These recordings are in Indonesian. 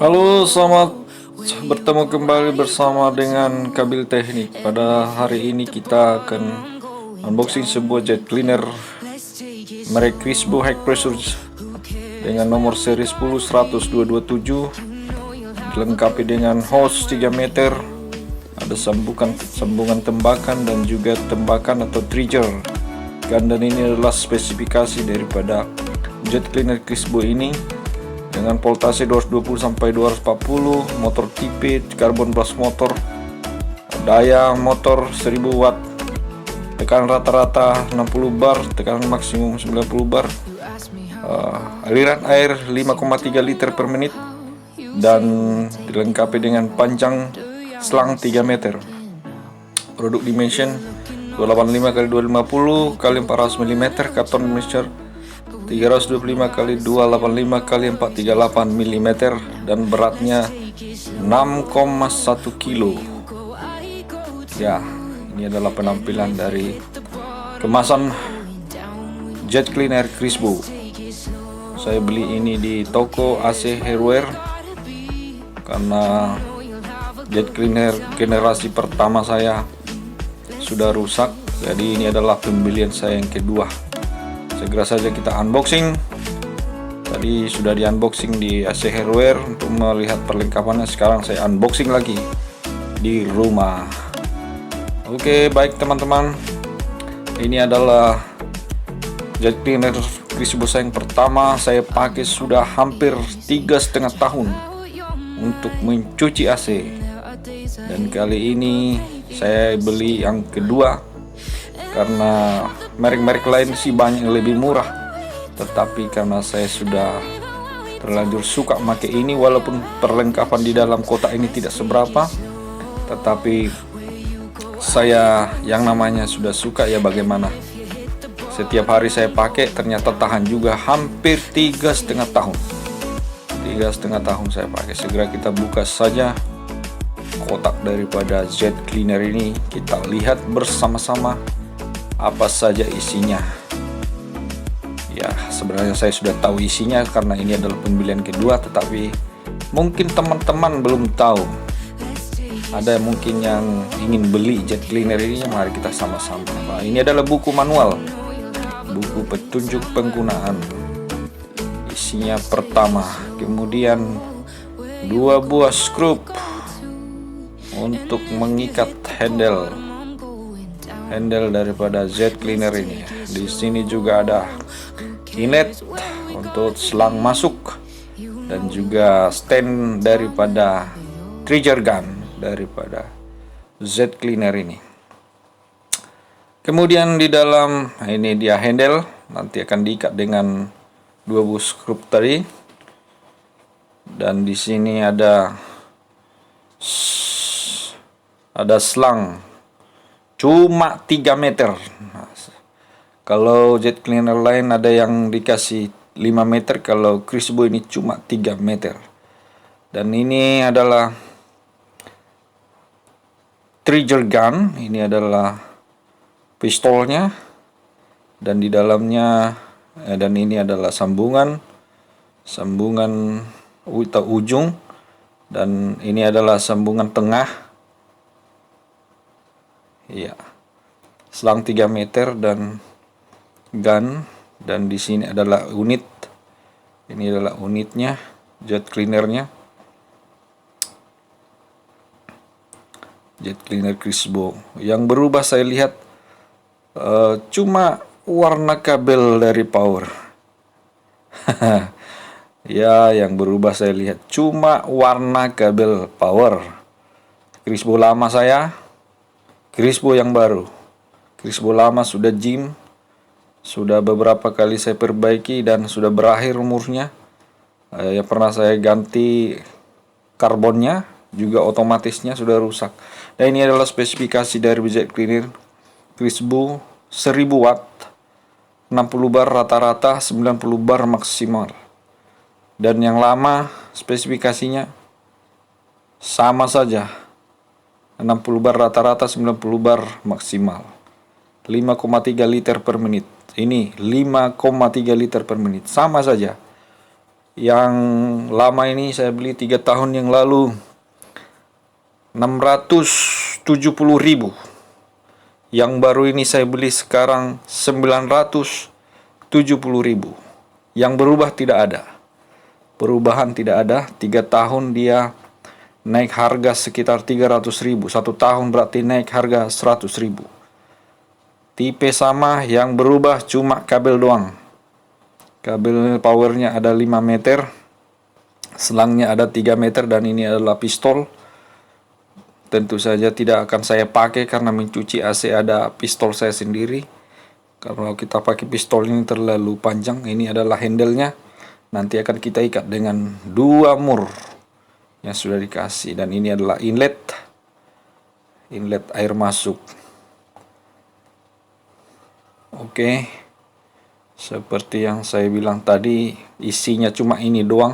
Halo, selamat bertemu kembali bersama dengan Kabil Teknik. Pada hari ini kita akan unboxing sebuah jet cleaner merek Crisbo High Pressure dengan nomor seri 10-100-227, dilengkapi dengan hose 3 meter, ada sambungan tembakan dan juga tembakan atau trigger gun. Dan ini adalah spesifikasi daripada jet cleaner Crisbo ini, dengan voltase 220 sampai 240, motor tipe carbon brush motor, daya motor 1000 watt, tekanan rata-rata 60 bar, tekanan maksimum 90 bar, aliran air 5,3 liter per menit, dan dilengkapi dengan panjang selang 3 meter. Produk dimension 285 x 250 x 400 mm, karton measure 325 x 285 x 438 mm, dan beratnya 6,1 kilo. Ya, ini adalah penampilan dari kemasan jet cleaner Crisbo. Saya beli ini di toko AC Hardware karena jet cleaner generasi pertama saya sudah rusak, jadi ini adalah pembelian saya yang kedua. Segera saja kita unboxing. Tadi sudah di unboxing di AC Hardware untuk melihat perlengkapannya. Sekarang saya unboxing lagi di rumah. Oke, baik teman-teman, ini adalah jet cleaner Crisbo saya yang pertama. Saya pakai sudah hampir 3,5 tahun untuk mencuci AC, dan kali ini saya beli yang kedua karena merek-merek lain sih banyak yang lebih murah, tetapi karena saya sudah terlanjur suka pakai ini, walaupun perlengkapan di dalam kotak ini tidak seberapa, tetapi saya yang namanya sudah suka, ya bagaimana. Setiap hari saya pakai, ternyata tahan juga hampir 3,5 tahun. 3,5 tahun saya pakai. Segera kita buka saja kotak daripada jet cleaner ini. Kita lihat bersama-sama apa saja isinya. Ya, sebenarnya saya sudah tahu isinya karena ini adalah pembelian kedua, tetapi mungkin teman-teman belum tahu. Ada mungkin yang ingin beli jet cleaner ini, mari kita sama-sama. Nah, ini adalah buku manual, buku petunjuk penggunaan. Isinya pertama, kemudian 2 buah skrup untuk mengikat handle daripada jet cleaner ini. Di sini juga ada inlet untuk selang masuk, dan juga stand daripada trigger gun daripada jet cleaner ini. Kemudian di dalam ini dia handle, nanti akan diikat dengan 2 buah skrup tadi. Dan di sini ada selang cuma 3 meter. Nah, kalau jet cleaner lain ada yang dikasih 5 meter, kalau Crisbo ini cuma 3 meter. Dan ini adalah trigger gun, ini adalah pistolnya, dan di dalamnya dan ini adalah sambungan ujung, dan ini adalah sambungan tengah. Ya, selang 3 meter dan gun, dan di sini adalah unit. Ini adalah unitnya, jet cleanernya, jet cleaner Crisbo. Yang berubah saya lihat cuma warna kabel dari power. Ya, yang berubah saya lihat cuma warna kabel power. Crisbo lama saya, Crisbo yang baru. Crisbo lama sudah jim, sudah beberapa kali saya perbaiki dan sudah berakhir umurnya. Yang pernah saya ganti karbonnya, juga otomatisnya sudah rusak. Dan ini adalah spesifikasi dari jet cleaner Crisbo, 1000 watt, 60 bar rata-rata, 90 bar maksimal. Dan yang lama spesifikasinya sama saja, 60 bar rata-rata, 90 bar maksimal, 5,3 liter per menit. Ini 5,3 liter per menit, sama saja. Yang lama ini saya beli 3 tahun yang lalu 670.000. Yang baru ini saya beli sekarang 970.000. Yang berubah tidak ada. Perubahan tidak ada. 3 tahun dia naik harga sekitar 300.000. 1 tahun berarti naik harga 100.000. Tipe sama, yang berubah cuma kabel doang. Kabel powernya ada 5 meter, selangnya ada 3 meter, dan ini adalah pistol. Tentu saja tidak akan saya pakai karena mencuci AC ada pistol saya sendiri. Kalau kita pakai pistol ini terlalu panjang. Ini adalah handle-nya. Nanti akan kita ikat dengan 2 mur yang sudah dikasih, dan ini adalah inlet air masuk. Oke. Seperti yang saya bilang tadi, isinya cuma ini doang.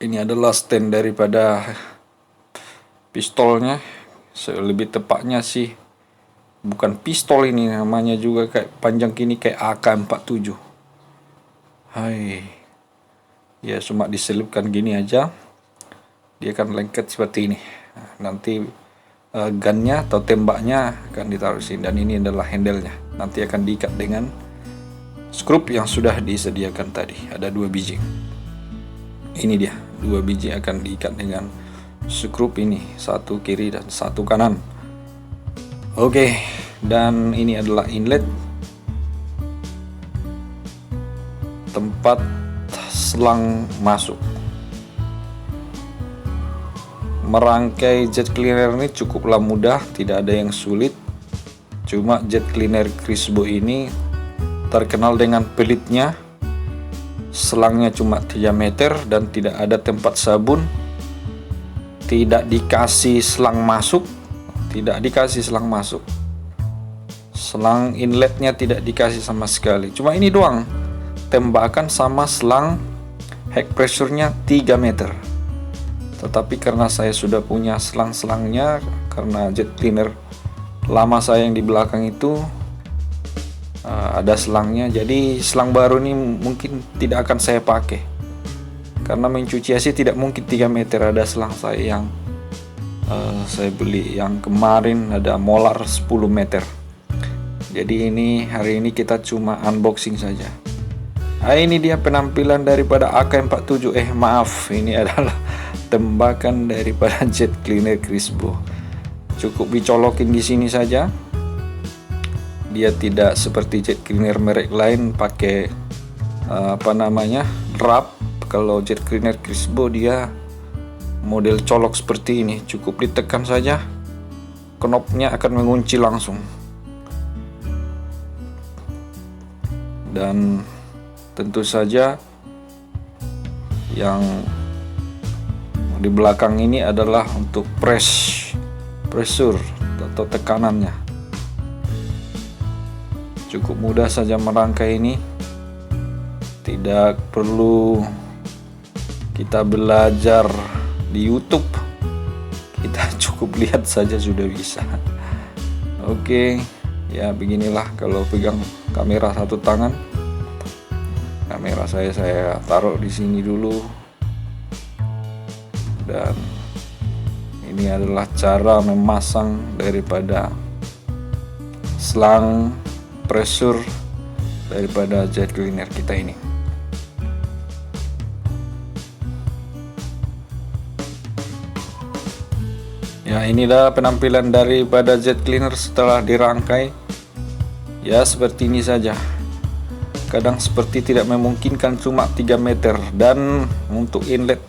Ini adalah stand daripada pistolnya. Lebih tepatnya sih bukan pistol, ini namanya juga kayak panjang gini kayak AK-47. Hai. Ya cuma diselipkan gini aja. Dia akan lengket seperti ini. Nanti gunnya atau tembaknya akan ditaruh sini, dan ini adalah handle-nya. Nanti akan diikat dengan skrup yang sudah disediakan tadi. Ada 2 biji. Ini dia, 2 biji akan diikat dengan skrup ini, 1 kiri dan 1 kanan. Oke, dan ini adalah inlet, tempat selang masuk. Merangkai jet cleaner ini cukuplah mudah, tidak ada yang sulit. Cuma jet cleaner Crisbo ini terkenal dengan pelitnya. Selangnya cuma 3 meter dan tidak ada tempat sabun. Tidak dikasih selang masuk. Selang inletnya tidak dikasih sama sekali. Cuma ini doang. Tembakan sama selang head pressure-nya 3 meter. Tetapi karena saya sudah punya selang-selangnya, karena jet cleaner lama saya yang di belakang itu ada selangnya, jadi selang baru ini mungkin tidak akan saya pakai karena mencuci AC tidak mungkin 3 meter. Ada selang saya yang saya beli yang kemarin ada molar 10 meter. Jadi hari ini kita cuma unboxing saja. Ini dia penampilan daripada AK-47. Maaf, ini adalah tembakan daripada jet cleaner Crisbo. Cukup dicolokin di sini saja. Dia tidak seperti jet cleaner merek lain pakai wrap. Kalau jet cleaner Crisbo dia model colok seperti ini. Cukup ditekan saja, knopnya akan mengunci langsung. Dan tentu saja yang di belakang ini adalah untuk pressure atau tekanannya. Cukup mudah saja merangkai ini. Tidak perlu kita belajar di YouTube. Kita cukup lihat saja sudah bisa. Oke, ya beginilah kalau pegang kamera satu tangan. Kamera saya taruh di sini dulu. Dan ini adalah cara memasang daripada selang pressure daripada jet cleaner kita ini. Ya, inilah penampilan daripada jet cleaner setelah dirangkai. Ya, seperti ini saja. Kadang seperti tidak memungkinkan cuma 3 meter. Dan untuk inlet,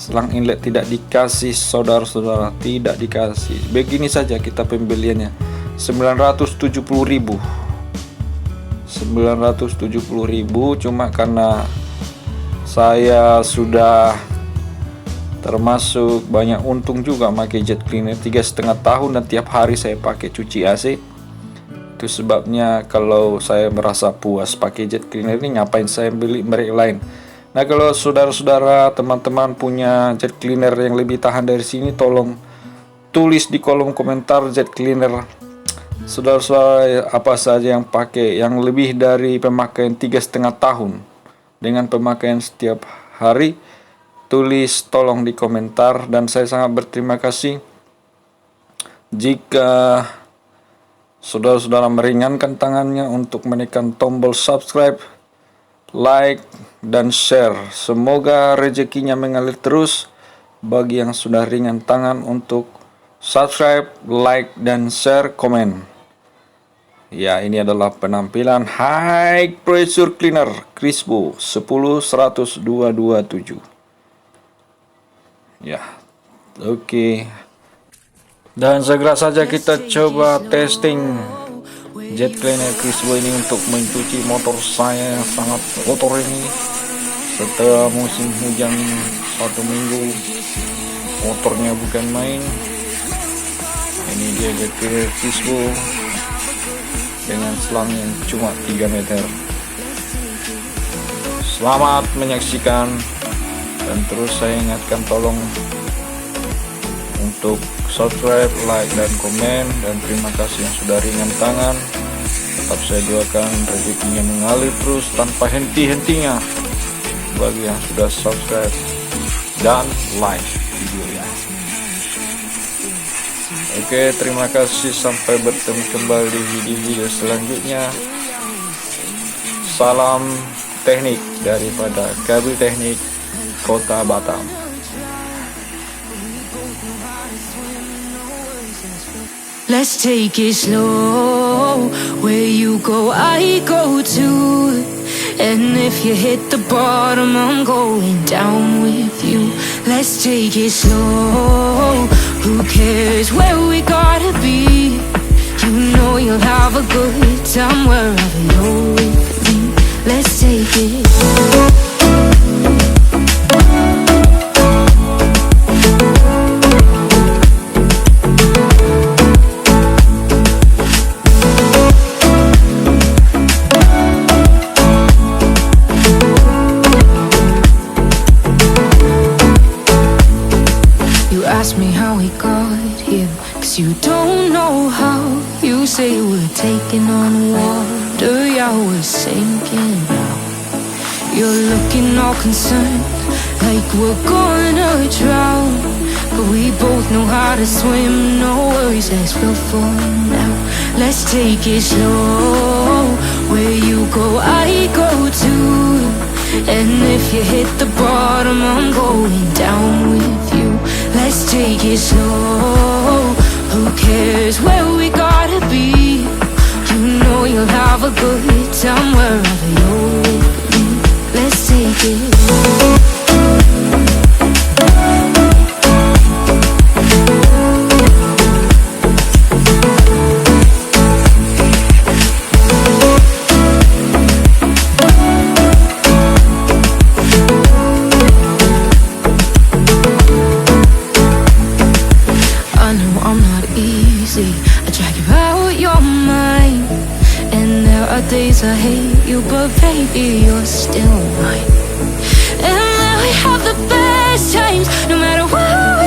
selang inlet tidak dikasih, saudara-saudara, tidak dikasih. Begini saja kita pembeliannya 970.000. 970.000, cuma karena saya sudah termasuk banyak untung juga pakai jet cleaner 3,5 tahun dan tiap hari saya pakai cuci AC. Itu sebabnya kalau saya merasa puas pakai jet cleaner ini, ngapain saya beli merek lain. Nah, kalau saudara-saudara, teman-teman punya jet cleaner yang lebih tahan dari sini, tolong tulis di kolom komentar jet cleaner saudara-saudara apa saja yang pakai yang lebih dari pemakaian 3,5 tahun dengan pemakaian setiap hari? Tulis tolong di komentar, dan saya sangat berterima kasih jika saudara-saudara meringankan tangannya untuk menekan tombol subscribe, like, dan share. Semoga rezekinya mengalir terus bagi yang sudah ringan tangan untuk subscribe, like, dan share, komen. Ya, ini adalah penampilan high pressure cleaner Crispo 10-100-227. Ya, oke. Dan segera saja kita coba testing jet cleaner Crispo ini untuk mencuci motor saya yang sangat kotor ini. Setelah musim hujan 1 minggu, motornya bukan main. Ini dia jet cleaner Crispo dengan selang yang cuma 3 meter. Selamat menyaksikan, dan terus saya ingatkan tolong untuk subscribe, like, dan komen, dan terima kasih yang sudah ringan tangan. Tetap saya doakan rezekinya mengalir terus tanpa henti-hentinya bagi yang sudah subscribe dan like videonya. Oke, terima kasih, sampai bertemu kembali di video-video selanjutnya. Salam teknik daripada Kabel Teknik Kota Batam. Let's take it slow. Where you go, I go too. And if you hit the bottom, I'm going down with you. Let's take it slow. Who cares where we gotta be? You know you'll have a good time wherever you're with me. Let's take it. Ask me how we got here, 'cause you don't know how. You say we're taking on water, yeah, we're sinking now. You're looking all concerned, like we're gonna drown, but we both know how to swim, no worries, let's go for now. Let's take it slow. Where you go, I go too. And if you hit the bottom, I'm going down with you. Let's take it slow. Who cares where we gotta be? You know you'll have a good time wherever you're with me. Let's take it. I drag you out your mind, and there are days I hate you, but baby, you're still mine. And then we have the best times, no matter what.